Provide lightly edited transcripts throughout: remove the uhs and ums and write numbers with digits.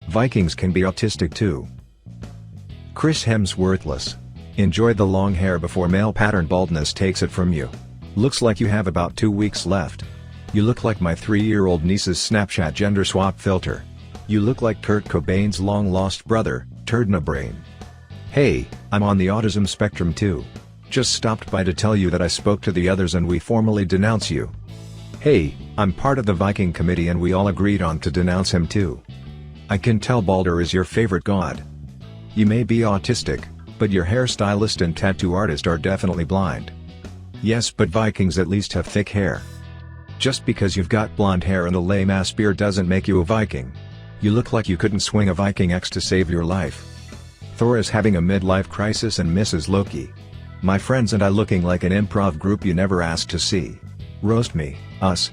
Vikings can be autistic too. Chris Hemsworthless. Enjoy the long hair before male pattern baldness takes it from you. Looks like you have about 2 weeks left. You look like my 3-year-old niece's Snapchat gender swap filter. You look like Kurt Cobain's long-lost brother, Turdna Brain. Hey, I'm on the autism spectrum too. Just stopped by to tell you that I spoke to the others and we formally denounce you. Hey, I'm part of the Viking committee and we all agreed on to denounce him too. I can tell Balder is your favorite god. You may be autistic, but your hairstylist and tattoo artist are definitely blind. Yes, but Vikings at least have thick hair. Just because you've got blonde hair and a lame-ass beard doesn't make you a Viking. You look like you couldn't swing a Viking axe to save your life. Thor is having a midlife crisis and Mrs. Loki. My friends and I looking like an improv group you never asked to see. Roast me, us.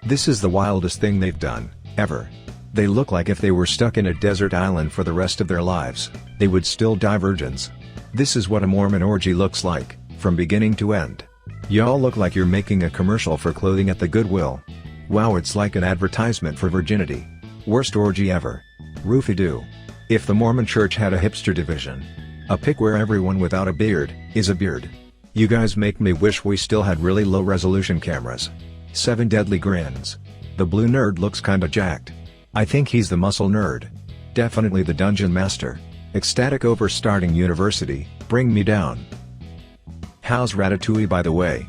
This is the wildest thing they've done, ever. They look like if they were stuck in a desert island for the rest of their lives, they would still die virgins. This is what a Mormon orgy looks like, from beginning to end. Y'all look like you're making a commercial for clothing at the Goodwill. Wow, it's like an advertisement for virginity. Worst orgy ever. Roofie-doo. If the Mormon church had a hipster division, a pic where everyone without a beard is a beard. You guys make me wish we still had really low resolution cameras. 7 deadly grins. The blue nerd looks kinda jacked. I think he's the muscle nerd. Definitely the dungeon master. Ecstatic over starting university, bring me down. How's Ratatouille by the way?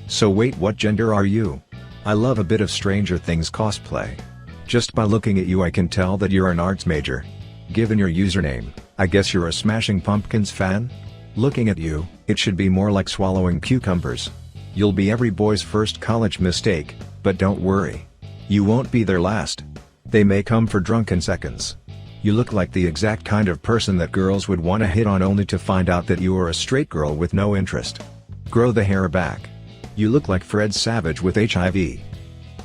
So wait, what gender are you? I love a bit of Stranger Things cosplay. Just by looking at you I can tell that you're an arts major. Given your username, I guess you're a Smashing Pumpkins fan? Looking at you, it should be more like swallowing cucumbers. You'll be every boy's first college mistake, but don't worry. You won't be their last. They may come for drunken seconds. You look like the exact kind of person that girls would want to hit on only to find out that you are a straight girl with no interest. Grow the hair back. You look like Fred Savage with HIV.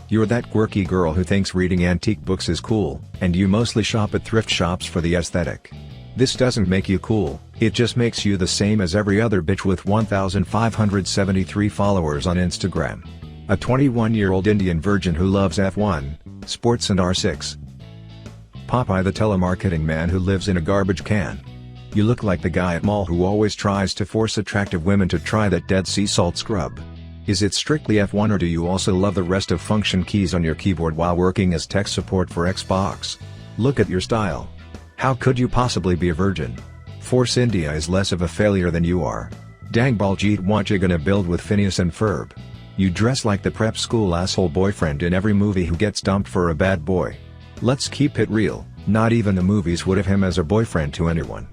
You're that quirky girl who thinks reading antique books is cool, and you mostly shop at thrift shops for the aesthetic. This doesn't make you cool, it just makes you the same as every other bitch with 1,573 followers on Instagram. A 21-year-old Indian virgin who loves F1, sports and R6. Popeye the telemarketing man who lives in a garbage can. You look like the guy at mall who always tries to force attractive women to try that Dead Sea salt scrub. Is it strictly F1 or do you also love the rest of function keys on your keyboard while working as tech support for Xbox? Look at your style. How could you possibly be a virgin? Force India is less of a failure than you are. Dang Baljeet, what you gonna build with Phineas and Ferb? You dress like the prep school asshole boyfriend in every movie who gets dumped for a bad boy. Let's keep it real, not even the movies would have him as a boyfriend to anyone.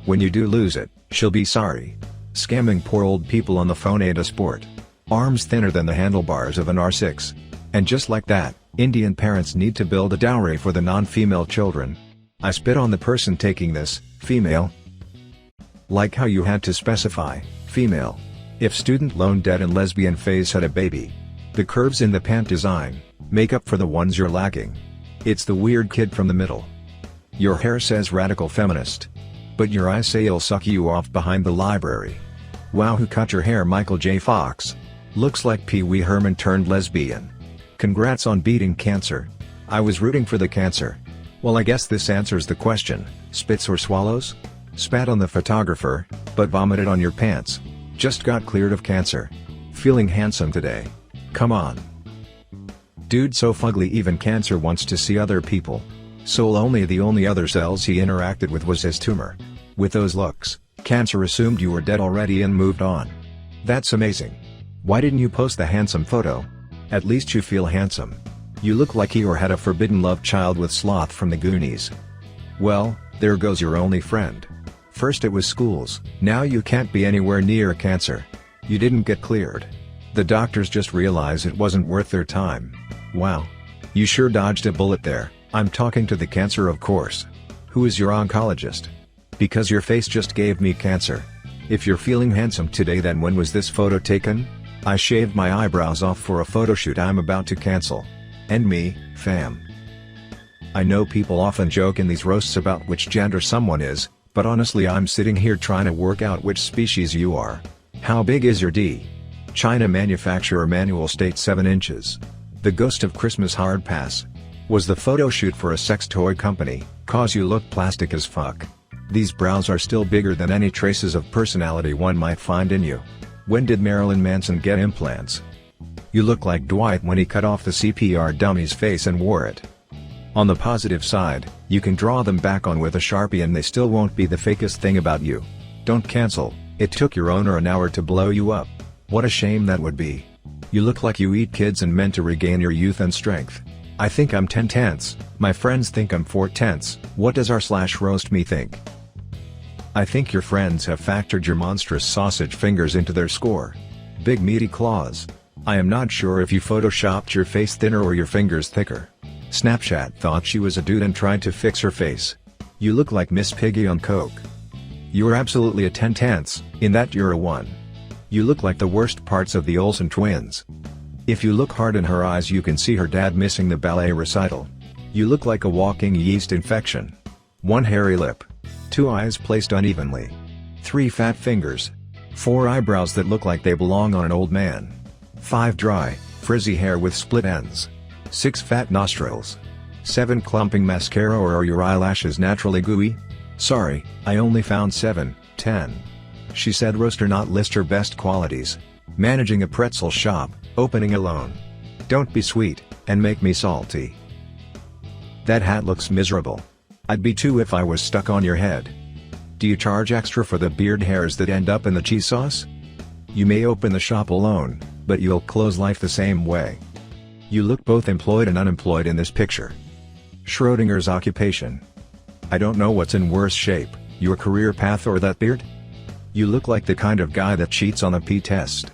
When you do lose it, she'll be sorry. Scamming poor old people on the phone ain't a sport. Arms thinner than the handlebars of an R6. And just like that, Indian parents need to build a dowry for the non-female children. I spit on the person taking this, female. Like how you had to specify, female. If student loan debt and lesbian phase had a baby. The curves in the pant design, make up for the ones you're lacking. It's the weird kid from the middle. Your hair says radical feminist. But your eyes say it'll suck you off behind the library. Wow, who cut your hair? Michael J. Fox. Looks like Pee Wee Herman turned lesbian. Congrats on beating cancer. I was rooting for the cancer. Well, I guess this answers the question, spits or swallows? Spat on the photographer, but vomited on your pants. Just got cleared of cancer. Feeling handsome today. Come on. Dude so fugly even cancer wants to see other people. So lonely the only other cells he interacted with was his tumor. With those looks, cancer assumed you were dead already and moved on. That's amazing. Why didn't you post the handsome photo? At least you feel handsome. You look like he or had a forbidden love child with Sloth from the Goonies. Well, there goes your only friend. First it was schools, now you can't be anywhere near cancer. You didn't get cleared. The doctors just realized it wasn't worth their time. Wow. You sure dodged a bullet there. I'm talking to the cancer, of course. Who is your oncologist? Because your face just gave me cancer. If you're feeling handsome today, then when was this photo taken? I shaved my eyebrows off for a photo shoot I'm about to cancel. And me, fam. I know people often joke in these roasts about which gender someone is, but honestly I'm sitting here trying to work out which species you are. How big is your D? China manufacturer manual state 7 inches. The Ghost of Christmas hard pass. Was the photo shoot for a sex toy company, cause you look plastic as fuck? These brows are still bigger than any traces of personality one might find in you. When did Marilyn Manson get implants? You look like Dwight when he cut off the CPR dummy's face and wore it. On the positive side, you can draw them back on with a Sharpie and they still won't be the fakest thing about you. Don't cancel, it took your owner an hour to blow you up. What a shame that would be. You look like you eat kids and meant to regain your youth and strength. I think I'm 10/10, my friends think I'm 4/10, what does r/Roastme think? I think your friends have factored your monstrous sausage fingers into their score. Big meaty claws. I am not sure if you photoshopped your face thinner or your fingers thicker. Snapchat thought she was a dude and tried to fix her face. You look like Miss Piggy on coke. You're absolutely a 10/10, in that you're a 1. You look like the worst parts of the Olsen twins. If you look hard in her eyes you can see her dad missing the ballet recital. You look like a walking yeast infection. 1 hairy lip. 2 eyes placed unevenly. 3 fat fingers. 4 eyebrows that look like they belong on an old man. 5 dry, frizzy hair with split ends. 6 fat nostrils. 7 clumping mascara, or are your eyelashes naturally gooey? Sorry, I only found 7, 10. She said roaster not list her best qualities. Managing a pretzel shop, opening a loan. Don't be sweet, and make me salty. That hat looks miserable. I'd be too if I was stuck on your head. Do you charge extra for the beard hairs that end up in the cheese sauce? You may open the shop alone, but you'll close life the same way. You look both employed and unemployed in this picture. Schrodinger's occupation. I don't know what's in worse shape, your career path or that beard? You look like the kind of guy that cheats on a pee test.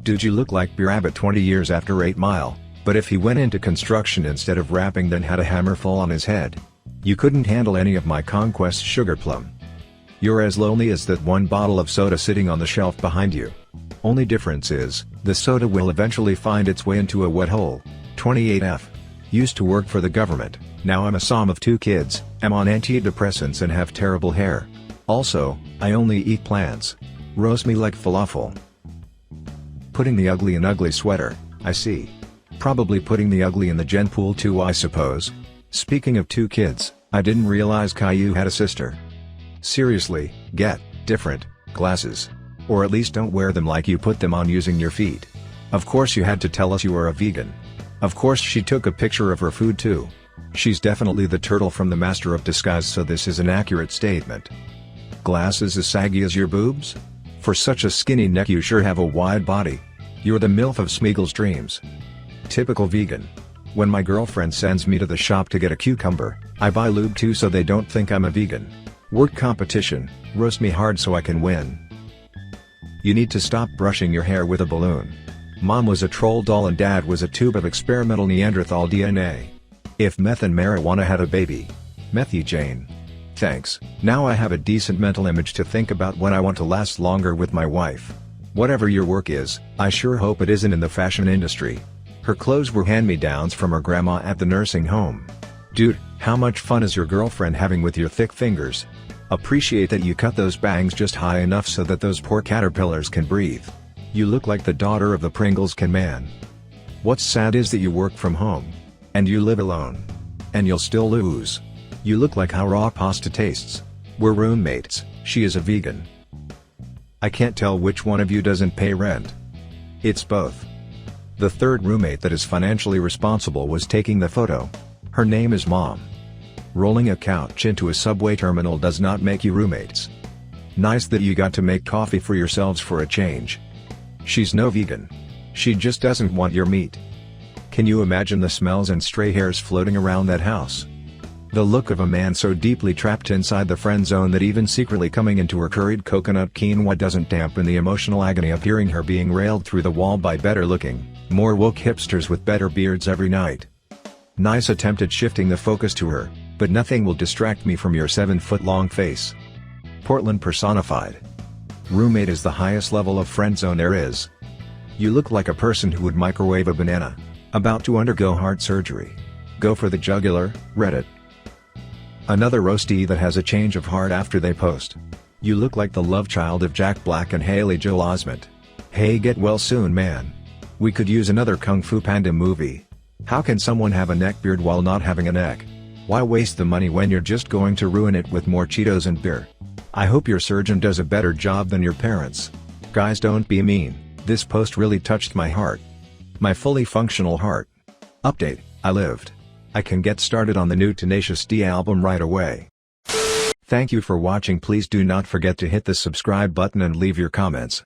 Dude, you look like B-Rabbit 20 years after 8 Mile, but if he went into construction instead of rapping then had a hammer fall on his head. You couldn't handle any of my Conquest Sugar Plum. You're as lonely as that one bottle of soda sitting on the shelf behind you. Only difference is, the soda will eventually find its way into a wet hole. 28F. Used to work for the government, now I'm a som of 2 kids, am on antidepressants and have terrible hair. Also, I only eat plants. Roast me like falafel. Putting the ugly in ugly sweater, I see. Probably putting the ugly in the gen pool too, I suppose. Speaking of 2 kids, I didn't realize Caillou had a sister. Seriously, get different glasses. Or at least don't wear them like you put them on using your feet. Of course you had to tell us you were a vegan. Of course she took a picture of her food too. She's definitely the turtle from the Master of Disguise, so this is an accurate statement. Glasses as saggy as your boobs? For such a skinny neck you sure have a wide body. You're the MILF of Smeagol's dreams. Typical vegan. When my girlfriend sends me to the shop to get a cucumber, I buy lube too so they don't think I'm a vegan. Work competition, roast me hard so I can win. You need to stop brushing your hair with a balloon. Mom was a troll doll and dad was a tube of experimental Neanderthal DNA. If meth and marijuana had a baby. Methy Jane. Thanks, now I have a decent mental image to think about when I want to last longer with my wife. Whatever your work is, I sure hope it isn't in the fashion industry. Her clothes were hand-me-downs from her grandma at the nursing home. Dude, how much fun is your girlfriend having with your thick fingers? Appreciate that you cut those bangs just high enough so that those poor caterpillars can breathe. You look like the daughter of the Pringles can man. What's sad is that you work from home. And you live alone. And you'll still lose. You look like how raw pasta tastes. We're roommates, she is a vegan. I can't tell which one of you doesn't pay rent. It's both. The third roommate that is financially responsible was taking the photo. Her name is Mom. Rolling a couch into a subway terminal does not make you roommates. Nice that you got to make coffee for yourselves for a change. She's no vegan. She just doesn't want your meat. Can you imagine the smells and stray hairs floating around that house? The look of a man so deeply trapped inside the friend zone that even secretly coming into her curried coconut quinoa doesn't dampen the emotional agony of hearing her being railed through the wall by better-looking, more woke hipsters with better beards every night. Nice attempt at shifting the focus to her, but nothing will distract me from your 7-foot-long face. Portland personified. Roommate is the highest level of friend zone there is. You look like a person who would microwave a banana. About to undergo heart surgery. Go for the jugular, Reddit. Another roastie that has a change of heart after they post. You look like the love child of Jack Black and Haley Joel Osment. Hey, get well soon, man. We could use another Kung Fu Panda movie. How can someone have a neck beard while not having a neck? Why waste the money when you're just going to ruin it with more Cheetos and beer? I hope your surgeon does a better job than your parents. Guys, don't be mean, this post really touched my heart. My fully functional heart. Update, I lived. I can get started on the new Tenacious D album right away. Thank you for watching. Please do not forget to hit the subscribe button and leave your comments.